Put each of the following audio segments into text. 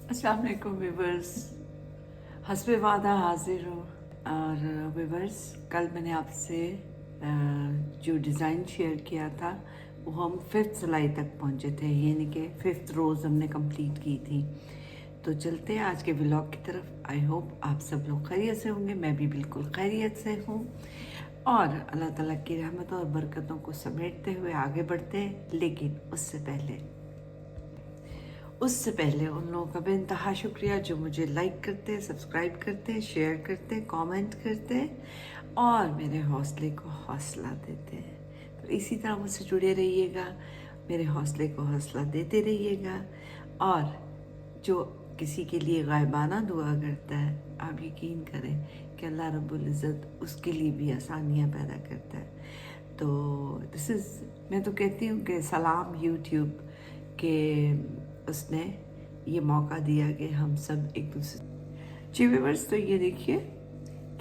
अस्सलाम वालेकुम व्यूवर्स, हस्बे वादा हाजिर हो। और व्यूवर्स, कल मैंने आपसे जो डिज़ाइन शेयर किया था वो हम 5th सिलाई तक पहुंचे थे, यानी कि 5th रोज़ हमने कंप्लीट की थी। तो चलते हैं आज के व्लॉग की तरफ। आई होप आप सब लोग खैरियत से होंगे, मैं भी बिल्कुल खैरियत से हूँ। और अल्लाह ताला की रहमत और बरकतों को समेटते हुए आगे बढ़ते हैं। लेकिन उससे पहले उन लोगों का बेइंतहा शुक्रिया जो मुझे लाइक करते हैं, सब्सक्राइब करते हैं, शेयर करते हैं, कमेंट करते हैं और मेरे हौसले को हौसला देते हैं। तो इसी तरह मुझसे जुड़े रहिएगा, मेरे हौसले को हौसला देते रहिएगा। और जो किसी के लिए गायबाना दुआ करता है, आप यकीन करें कि अल्लाह रब्बुल इज़्ज़त उसके लिए भी आसानियाँ पैदा करता है। तो मैं तो कहती हूँ कि सलाम यूट्यूब के उसने ये मौका दिया कि हम सब एक दूसरे जी व्यूअर्स। तो ये देखिए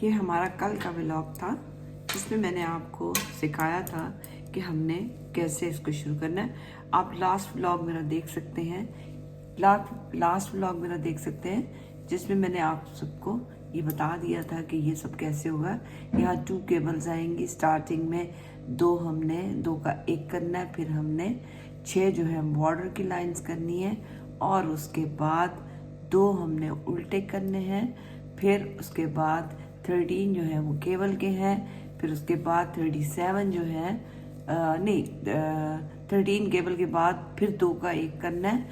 कि हमारा कल का व्लॉग था जिसमें मैंने आपको सिखाया था कि हमने कैसे इसको शुरू करना है। आप लास्ट व्लॉग मेरा देख सकते हैं, लास्ट व्लॉग मेरा देख सकते हैं जिसमें मैंने आप सबको ये बता दिया था कि ये सब कैसे होगा। यहाँ 2 केबल्स आएंगी। स्टार्टिंग में 2 का 1 करना है, फिर हमने 6 जो है बॉर्डर की लाइंस करनी है और उसके बाद 2 हमने उल्टे करने हैं। फिर उसके बाद 13 जो है वो केबल के हैं। फिर उसके बाद 37 जो है 13 केबल के बाद फिर 2 का 1 करना है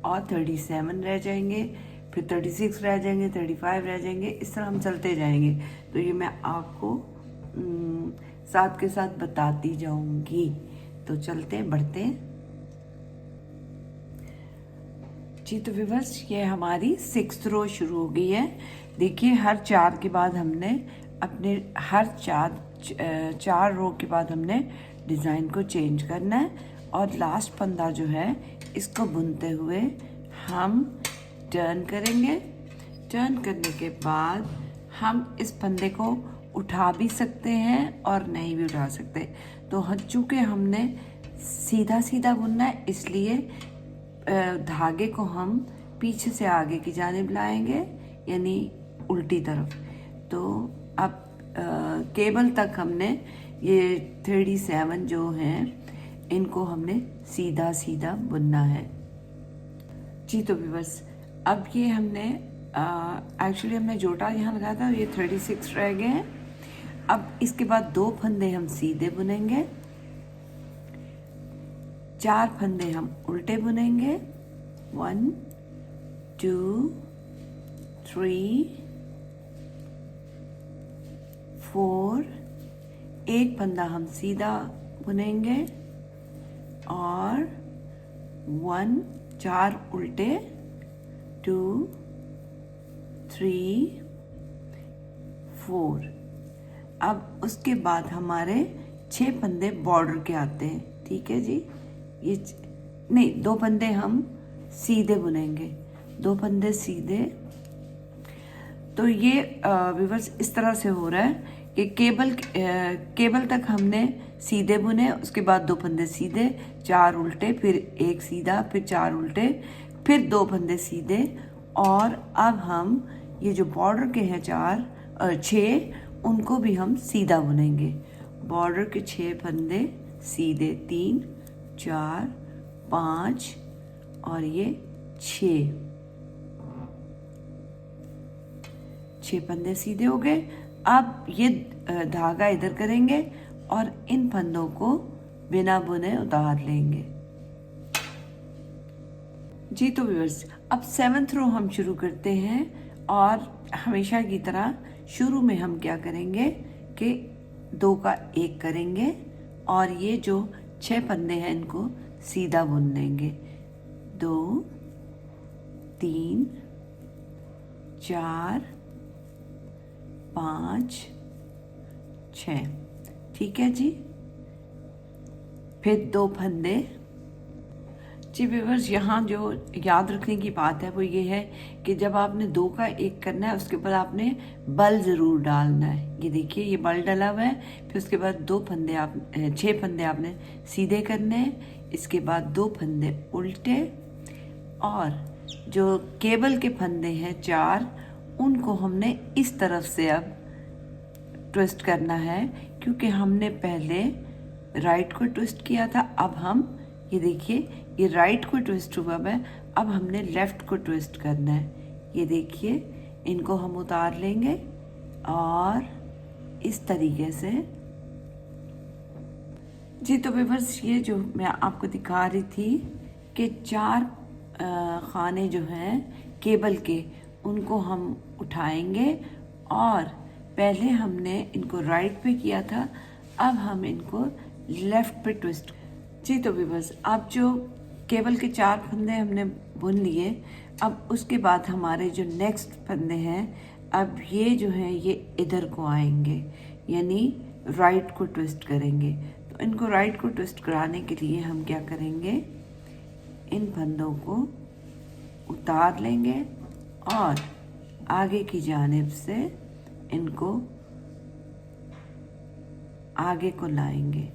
और 37 रह जाएंगे, फिर 36 रह जाएंगे, 35 रह जाएंगे। इस तरह हम चलते जाएंगे। तो ये मैं आपको साथ के साथ बताती जाऊंगी। तो चलते बढ़ते जी। तो व्यूअर्स, ये हमारी 6th रो शुरू हो गई है। देखिए हर 4 के बाद हमने अपने हर 4 रो के बाद हमने डिज़ाइन को चेंज करना है और लास्ट फंदा जो है इसको बुनते हुए हम टर्न करेंगे। टर्न करने के बाद हम इस फंदे को उठा भी सकते हैं और नहीं भी उठा सकते। तो चूँकि हमने सीधा सीधा बुनना है इसलिए धागे को हम पीछे से आगे की जानिब लाएंगे, यानी उल्टी तरफ। तो अब केबल तक हमने ये 37 जो हैं इनको हमने सीधा सीधा बुनना है जी। तो व्यूअर्स, अब ये हमने एक्चुअली हमने जोटा यहाँ लगाया था, ये 36 रह गए हैं। अब इसके बाद 2 फंदे हम सीधे बुनेंगे, 4 फंदे हम उल्टे बुनेंगे। 1 2 3 4, 1 फंदा हम सीधा बुनेंगे और 4 उल्टे, 2 3 4। अब उसके बाद हमारे 6 फंदे बॉर्डर के आते हैं, ठीक है जी। ये नहीं, 2 फंदे हम सीधे बुनेंगे, 2 फंदे सीधे। तो ये व्यूअर्स इस तरह से हो रहा है कि केबल तक हमने सीधे बुने, उसके बाद 2 फंदे सीधे, 4 उल्टे, फिर 1 सीधा, फिर 4 उल्टे, फिर 2 फंदे सीधे। और अब हम ये जो बॉर्डर के हैं 6 उनको भी हम सीधा बुनेंगे। बॉर्डर के 6 फंदे सीधे, 3 4 5 और ये 6 फंदे सीधे हो गए। अब ये धागा इधर करेंगे और इन फंदों को बिना बुने उतार लेंगे जी। तो व्यूअर्स, अब 7th रो हम शुरू करते हैं और हमेशा की तरह शुरू में हम क्या करेंगे कि 2 का 1 करेंगे और ये जो 6 फंदे हैं इनको सीधा बुन लेंगे। 2 3 4 5 6, ठीक है जी। फिर 2 फंदे जी। व्यूअर्स, यहाँ जो याद रखने की बात है वो ये है कि जब आपने 2 का 1 करना है उसके बाद आपने बल ज़रूर डालना है। ये देखिए ये बल डला हुआ है। फिर उसके बाद 6 फंदे आपने सीधे करने हैं, इसके बाद 2 फंदे उल्टे और जो केबल के फंदे हैं 4, उनको हमने इस तरफ से अब ट्विस्ट करना है, क्योंकि हमने पहले राइट को ट्विस्ट किया था। अब हम ये देखिए, ये राइट को ट्विस्ट हुआ है, अब हमने लेफ्ट को ट्विस्ट करना है। ये देखिए, इनको हम उतार लेंगे और इस तरीके से। जी तो व्यूअर्स, ये जो मैं आपको दिखा रही थी कि 4 खाने जो हैं केबल के, उनको हम उठाएंगे और पहले हमने इनको राइट पे किया था, अब हम इनको लेफ्ट पे ट्विस्ट। जी तो व्यूअर्स, अब जो केबल के 4 फंदे हमने बुन लिए, अब उसके बाद हमारे जो नेक्स्ट फंदे हैं, अब ये जो हैं ये इधर को आएंगे, यानी राइट को ट्विस्ट करेंगे। तो इनको राइट को ट्विस्ट कराने के लिए हम क्या करेंगे, इन फंदों को उतार लेंगे और आगे की जानिब से इनको आगे को लाएंगे।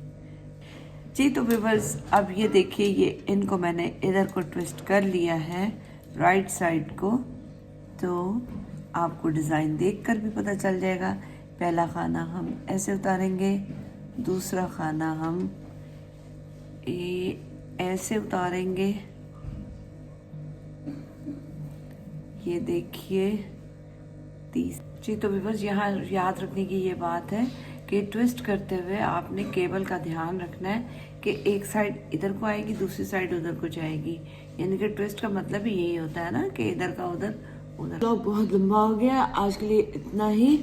जी तो व्यूअर्स, अब ये देखिए, ये इनको मैंने इधर को ट्विस्ट कर लिया है, राइट साइड को। तो आपको डिज़ाइन देखकर भी पता चल जाएगा। पहला खाना हम ऐसे उतारेंगे, दूसरा खाना हम ऐसे उतारेंगे। ये देखिए जी तो व्यूअर्स, यहाँ याद रखने की ये बात है कि ट्विस्ट करते हुए आपने केबल का ध्यान रखना है कि एक साइड इधर को आएगी, दूसरी साइड उधर को जाएगी। यानी कि ट्विस्ट का मतलब ही यही होता है ना कि इधर का उधर, उधर। तो बहुत लंबा हो गया, आज के लिए इतना ही।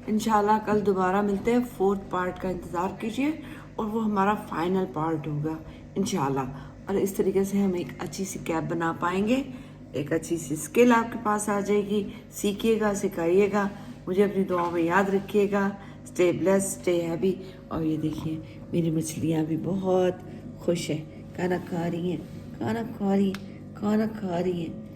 इंशाल्लाह कल दोबारा मिलते हैं। 4th पार्ट का इंतज़ार कीजिए और वो हमारा फाइनल पार्ट होगा इंशाल्लाह। और इस तरीके से हम एक अच्छी सी कैप बना पाएंगे, एक अच्छी सी स्किल आपके पास आ जाएगी। सीखिएगा, सिखाइएगा, मुझे अपनी दुआओं में याद रखिएगा। Stay blessed, stay happy. और ये देखिए, मेरी मछलियाँ भी बहुत खुश हैं, खाना खा रही हैं, खाना खा रही हैं, खाना खा रही हैं।